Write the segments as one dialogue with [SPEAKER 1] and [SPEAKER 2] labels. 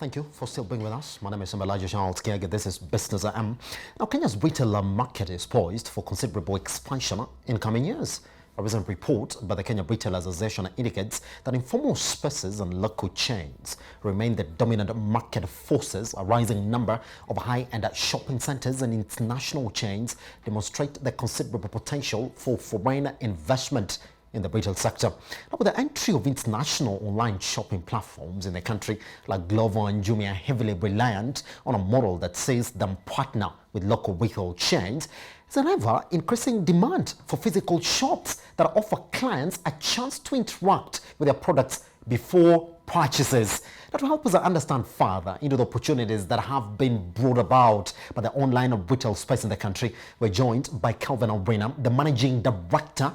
[SPEAKER 1] Thank you for still being with us. My name is Elijah Charles Kiaga. This is Business AM. Now, Kenya's retail market is poised for considerable expansion in coming years. A recent report by the Kenya Retail Association indicates that informal spaces and local chains remain the dominant market forces. A rising number of high-end shopping centers and international chains demonstrate the considerable potential for foreign investment in the retail sector. Now, with the entry of international online shopping platforms in the country like Glovo and Jumia heavily reliant on a model that sees them partner with local retail chains, there's an ever-increasing demand for physical shops that offer clients a chance to interact with their products before purchases. Now, to help us understand further into the opportunities that have been brought about by the online retail space in the country, we're joined by Calvin Arena, the Managing Director,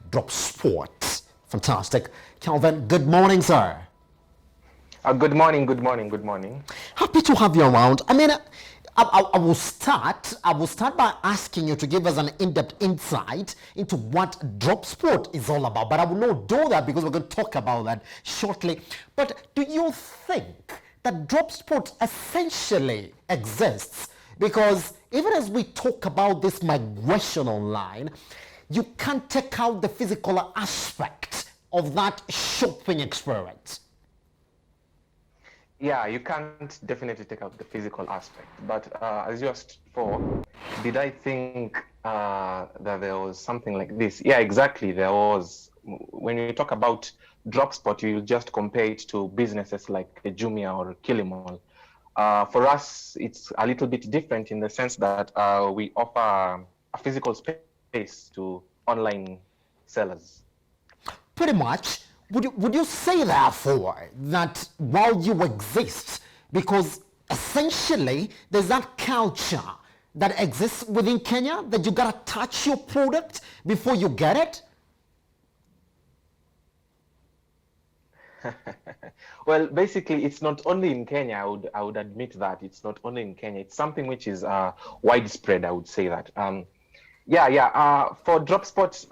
[SPEAKER 1] Drop Sport. Fantastic. Calvin, good morning, sir.
[SPEAKER 2] Good morning.
[SPEAKER 1] Happy to have you around. I will start by asking you to give us an in-depth insight into what Drop Sport is all about. But I will not do that because we're going to talk about that shortly. But do you think that Drop Sport essentially exists? Because even as we talk about this migration online, you can't take out the physical aspect of that shopping experience.
[SPEAKER 2] Yeah, you can't definitely take out the physical aspect. But as you asked for, did I think that there was something like this? Yeah, exactly. There was. When you talk about Drop Sport, you just compare it to businesses like Jumia or Kilimall. For us, it's a little bit different in the sense that we offer a physical space to online sellers.
[SPEAKER 1] Pretty much. Would you say, therefore, that while you exist, because essentially there's that culture that exists within Kenya that you gotta touch your product before you get it?
[SPEAKER 2] Well, basically, it's not only in Kenya. I would admit that it's not only in Kenya. It's something which is widespread. I would say that. For Drop Sport,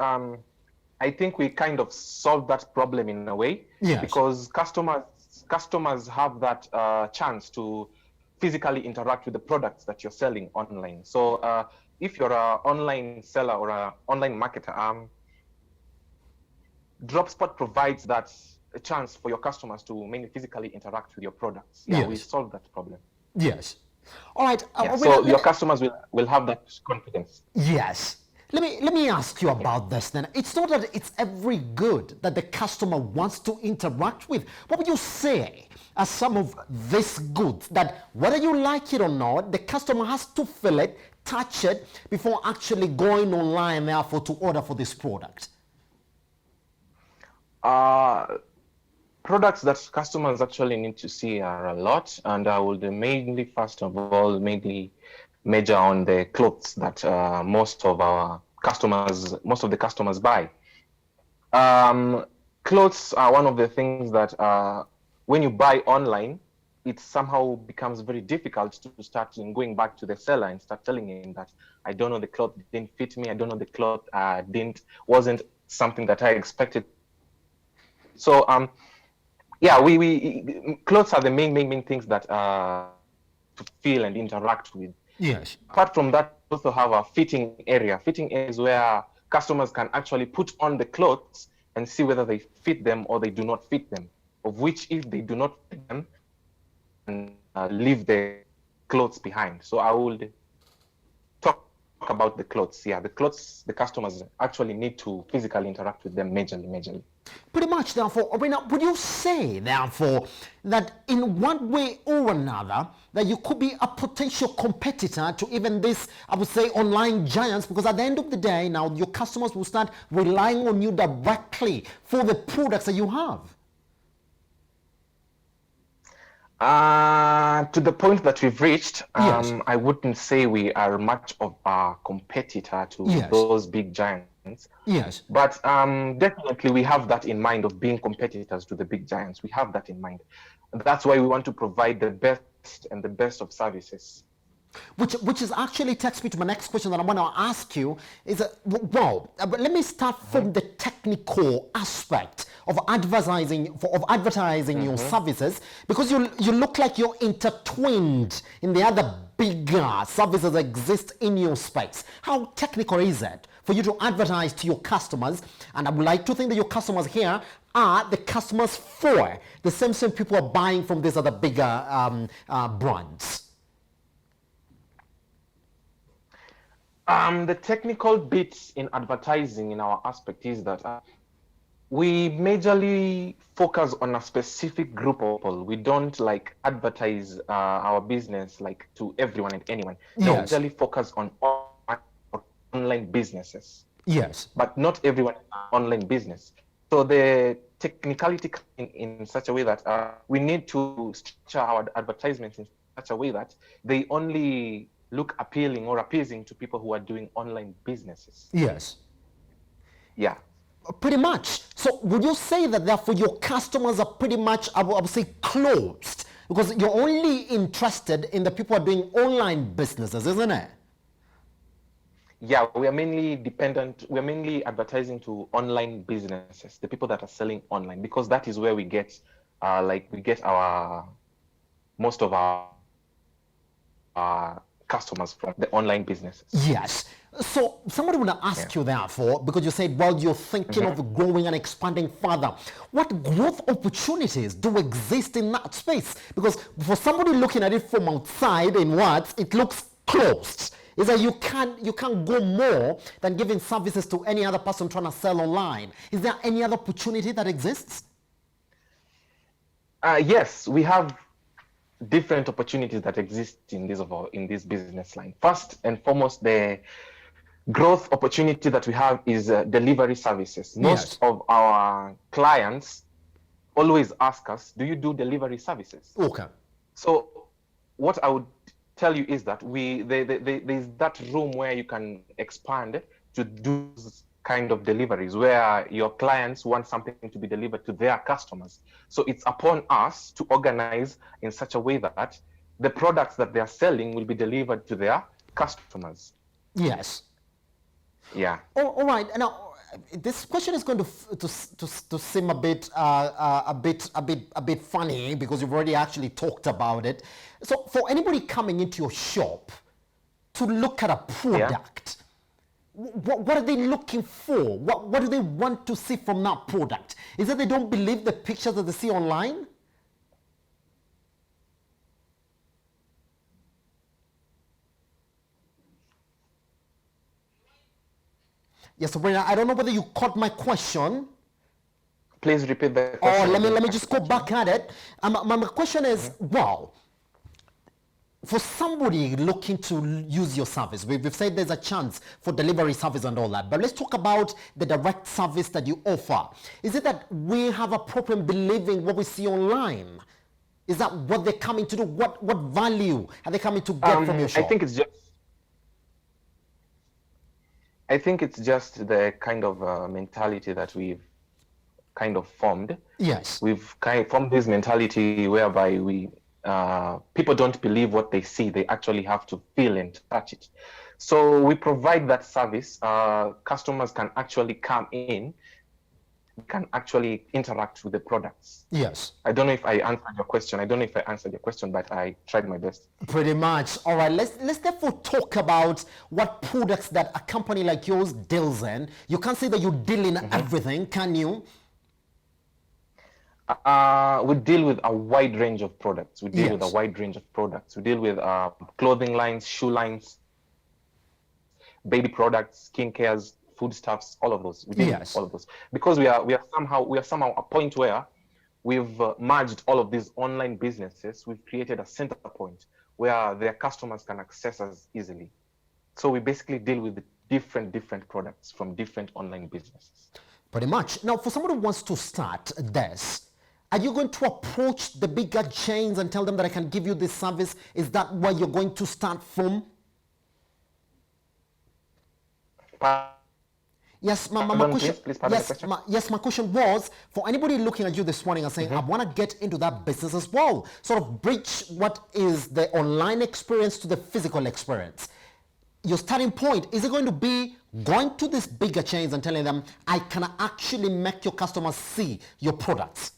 [SPEAKER 2] I think we kind of solved that problem in a way.
[SPEAKER 1] Yes.
[SPEAKER 2] Because customers have that chance to physically interact with the products that you're selling online. So if you're an online seller or an online marketer, Drop Sport provides that a chance for your customers to mainly physically interact with your products. Yeah,
[SPEAKER 1] yes.
[SPEAKER 2] We solved that problem.
[SPEAKER 1] Yes. All right.
[SPEAKER 2] So your customers will have that confidence.
[SPEAKER 1] Yes. Let me ask you about this then. It's not that it's every good that the customer wants to interact with. What would you say are some of these goods that whether you like it or not, the customer has to feel it, touch it before actually going online therefore to order for this product?
[SPEAKER 2] Products that customers actually need to see are a lot, and I would mainly, first of all, major on the clothes that most of the customers buy. Clothes are one of the things that when you buy online, it somehow becomes very difficult to start going back to the seller and start telling him that I don't know, the cloth didn't fit me, I don't know, the cloth wasn't something that I expected. So we clothes are the main things that to feel and interact with.
[SPEAKER 1] Yes.
[SPEAKER 2] Apart from that, we also have a fitting area. Fitting is where customers can actually put on the clothes and see whether they fit them or they do not fit them. Of which, if they do not fit them, and leave the clothes behind. So I would talk about the clothes. Yeah, the clothes, the customers actually need to physically interact with them majorly.
[SPEAKER 1] Pretty much, therefore, Arena, would you say, therefore, that in one way or another, that you could be a potential competitor to even this, I would say, online giants? Because at the end of the day, now your customers will start relying on you directly for the products that you have.
[SPEAKER 2] To the point that we've reached,
[SPEAKER 1] yes.
[SPEAKER 2] I wouldn't say we are much of a competitor to
[SPEAKER 1] yes.
[SPEAKER 2] those big giants.
[SPEAKER 1] Yes.
[SPEAKER 2] But definitely we have that in mind of being competitors to the big giants. We have that in mind. That's why we want to provide the best of services.
[SPEAKER 1] Which is actually takes me to my next question that I want to ask you is, let me start from the technical aspect of advertising your services, because you look like you're intertwined in the other bigger services that exist in your space. How technical is it for you to advertise to your customers? And I would like to think that your customers here are the customers for the same people are buying from these other bigger brands.
[SPEAKER 2] The technical bits in advertising in our aspect is that we majorly focus on a specific group of people. We don't like advertise our business like to everyone and anyone.
[SPEAKER 1] Yes.
[SPEAKER 2] No, we majorly focus on online businesses.
[SPEAKER 1] Yes.
[SPEAKER 2] But not everyone is an online business. So the technicality in such a way that we need to structure our advertisements in such a way that they only look appealing or appeasing to people who are doing online businesses.
[SPEAKER 1] Yes.
[SPEAKER 2] Yeah.
[SPEAKER 1] Pretty much. So would you say that therefore your customers are pretty much, I would say, closed? Because you're only interested in the people who are doing online businesses, isn't it?
[SPEAKER 2] Yeah, we are mainly advertising to online businesses, the people that are selling online, because that is where we get most of our customers from the online businesses.
[SPEAKER 1] Yes. So somebody would ask you therefore, because you said, well, you're thinking of growing and expanding further. What growth opportunities do exist in that space? Because for somebody looking at it from outside in words, it looks closed. Is that you can't go more than giving services to any other person trying to sell online. Is there any other opportunity that exists?
[SPEAKER 2] Yes, we have different opportunities that exist in this business line. First and foremost, the growth opportunity that we have is delivery services. Most of our clients always ask us, do you do delivery services?
[SPEAKER 1] Okay.
[SPEAKER 2] So what I would tell you is that there's that room where you can expand to do kind of deliveries where your clients want something to be delivered to their customers. So it's upon us to organize in such a way that the products that they're selling will be delivered to their customers.
[SPEAKER 1] Yes.
[SPEAKER 2] Yeah.
[SPEAKER 1] All right. Now, this question is going to seem a bit funny because you've already actually talked about it. So, for anybody coming into your shop to look at a product, what are they looking for? What do they want to see from that product? Is that they don't believe the pictures that they see online? Yes, Sabrina, I don't know whether you caught my question.
[SPEAKER 2] Please repeat the question.
[SPEAKER 1] Oh, let me just go back at it. My question is, wow, for somebody looking to use your service, we've said there's a chance for delivery service and all that, but let's talk about the direct service that you offer. Is it that we have a problem believing what we see online? Is that what they're coming to do? What value are they coming to get from your shop?
[SPEAKER 2] I think it's just the kind of mentality that we've kind of formed.
[SPEAKER 1] Yes.
[SPEAKER 2] We've kind of formed this mentality whereby people don't believe what they see. They actually have to feel and touch it. So we provide that service. Customers can actually come in, can actually interact with the products.
[SPEAKER 1] Yes.
[SPEAKER 2] I don't know if I answered your question. But I tried my best.
[SPEAKER 1] Pretty much. All right, let's therefore talk about what products that a company like yours deals in. You can't say that you deal in everything, can you?
[SPEAKER 2] We deal with a wide range of products. We deal with clothing lines, shoe lines, baby products, skincares, foodstuffs, all of those. We deal with all of those because we are somehow a point where we've merged all of these online businesses. We've created a center point where their customers can access us easily. So we basically deal with different products from different online businesses.
[SPEAKER 1] Pretty much. Now, for someone who wants to start this, are you going to approach the bigger chains and tell them that I can give you this service? Is that where you're going to start from? Yes, my question. Yes, my question was for anybody looking at you this morning and saying, I want to get into that business as well. Sort of bridge what is the online experience to the physical experience. your starting point, is it going to be going to these bigger chains and telling them, I can actually make your customers see your products?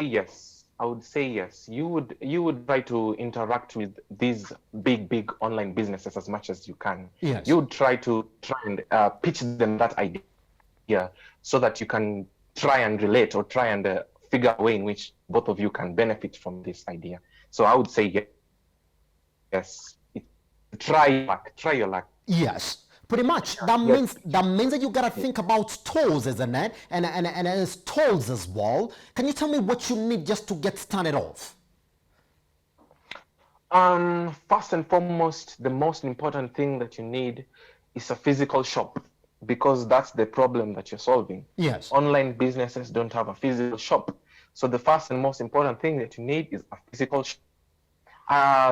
[SPEAKER 2] Yes, I would say yes. You would try to interact with these big online businesses as much as you can.
[SPEAKER 1] Yes.
[SPEAKER 2] You would try and pitch them that idea so that you can try and relate or try and figure a way in which both of you can benefit from this idea. So I would say yes. Try your luck.
[SPEAKER 1] Yes, pretty much.
[SPEAKER 2] Yes.
[SPEAKER 1] That means that you gotta think about tools, isn't it? And as tools as well. Can you tell me what you need just to get started off?
[SPEAKER 2] First and foremost, the most important thing that you need is a physical shop, because that's the problem that you're solving.
[SPEAKER 1] Yes.
[SPEAKER 2] Online businesses don't have a physical shop. So the first and most important thing that you need is a physical shop.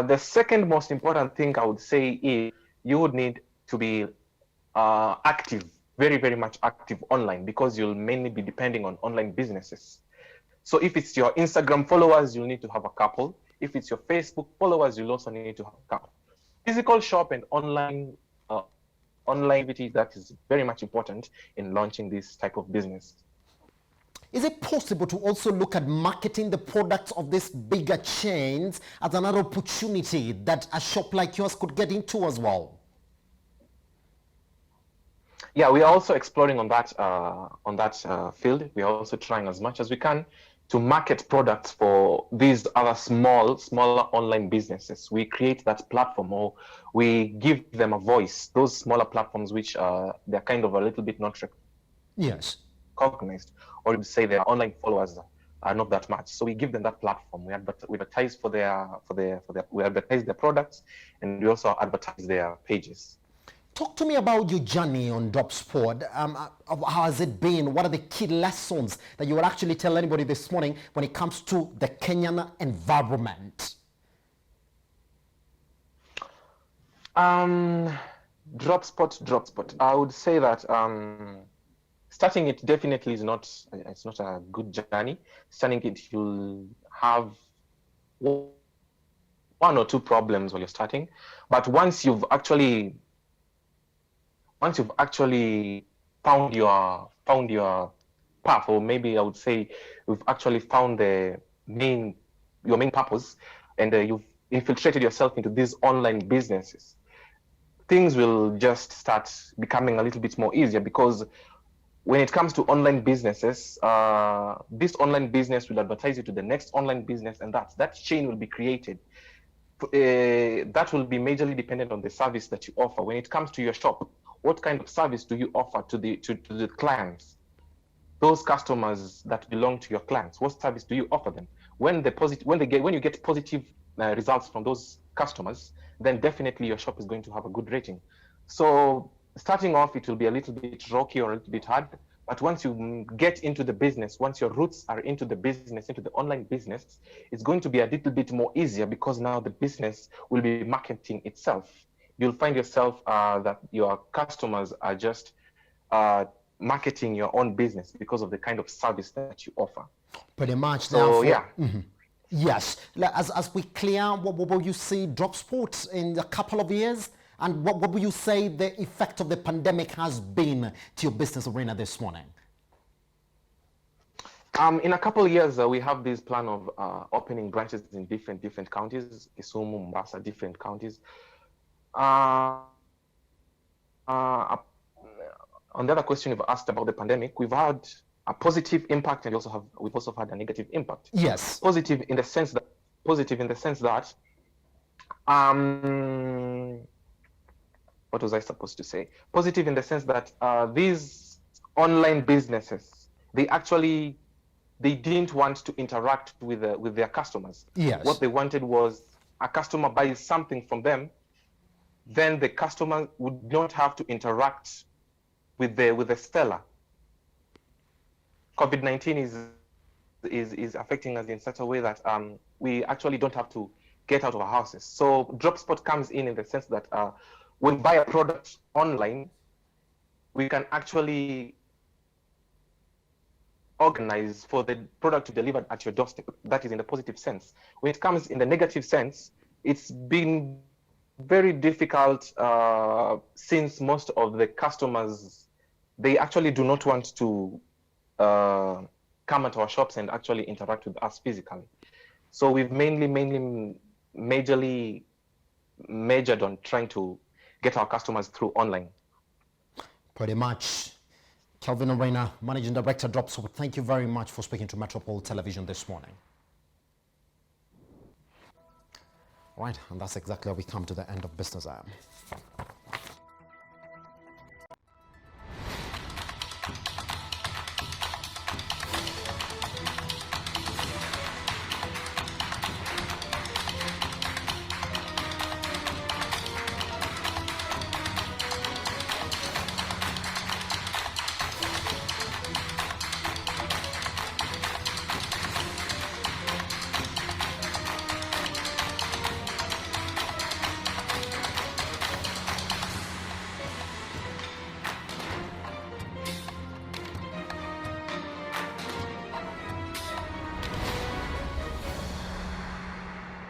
[SPEAKER 2] The second most important thing I would say is you would need to be active, very much active online, because you'll mainly be depending on online businesses. So if it's your Instagram followers, you'll need to have a couple. If it's your Facebook followers, you'll also need to have a couple. Physical shop and online activity, that is very much important in launching this type of business.
[SPEAKER 1] Is it possible to also look at marketing the products of these bigger chains as another opportunity that a shop like yours could get into as well?
[SPEAKER 2] Yeah, we are also exploring on that field. We are also trying as much as we can to market products for these other smaller online businesses. We create that platform, or we give them a voice. Those smaller platforms, which they're kind of a little bit not
[SPEAKER 1] Yes.
[SPEAKER 2] recognized, or you say their online followers are not that much. So we give them that platform. We advertise we advertise their products, and we also advertise their pages.
[SPEAKER 1] Talk to me about your journey on DropSpot. How has it been? What are the key lessons that you would actually tell anybody this morning when it comes to the Kenyan environment?
[SPEAKER 2] DropSpot. I would say that starting it definitely is not. It's not a good journey. Starting it, you'll have one or two problems while you're starting, but once you've actually found your path, or maybe I would say you've actually found your main purpose, and you've infiltrated yourself into these online businesses, things will just start becoming a little bit more easier. Because when it comes to online businesses, this online business will advertise you to the next online business, and that chain will be created. That will be majorly dependent on the service that you offer. When it comes to your shop, what kind of service do you offer to the clients, those customers that belong to your clients? What service do you offer them? When you get positive results from those customers, then definitely your shop is going to have a good rating. So starting off, it will be a little bit rocky or a little bit hard, but once you get into the business, once your roots are into the business, into the online business, it's going to be a little bit more easier, because now the business will be marketing itself. You'll find yourself that your customers are just marketing your own business because of the kind of service that you offer.
[SPEAKER 1] Pretty much.
[SPEAKER 2] So yeah.
[SPEAKER 1] Mm-hmm. Yes. As we clear, what will you see DropSpot in a couple of years? And what will you say the effect of the pandemic has been to your business arena this morning?
[SPEAKER 2] In a couple of years, we have this plan of opening branches in different counties, Kisumu, Mombasa, different counties. On the other question you've asked about the pandemic, we've had a positive impact, and we've also had a negative impact.
[SPEAKER 1] Yes.
[SPEAKER 2] Positive in the sense that what was I supposed to say? Positive in the sense that these online businesses, they didn't want to interact with their customers.
[SPEAKER 1] Yes.
[SPEAKER 2] What they wanted was a customer buys something from them, then the customer would not have to interact with the seller. COVID-19 is affecting us in such a way that we actually don't have to get out of our houses. So DropSpot comes in the sense that when we buy a product online, we can actually organize for the product to be delivered at your doorstep. That is in the positive sense. When it comes in the negative sense, it's been very difficult since most of the customers, they actually do not want to come at our shops and actually interact with us physically. So we've majorly majored on trying to get our customers through online.
[SPEAKER 1] Pretty much. Kelvin Orena, Managing Director, Dropsuite, thank you very much for speaking to Metropole Television this morning. Right, and that's exactly how we come to the end of Business Hour.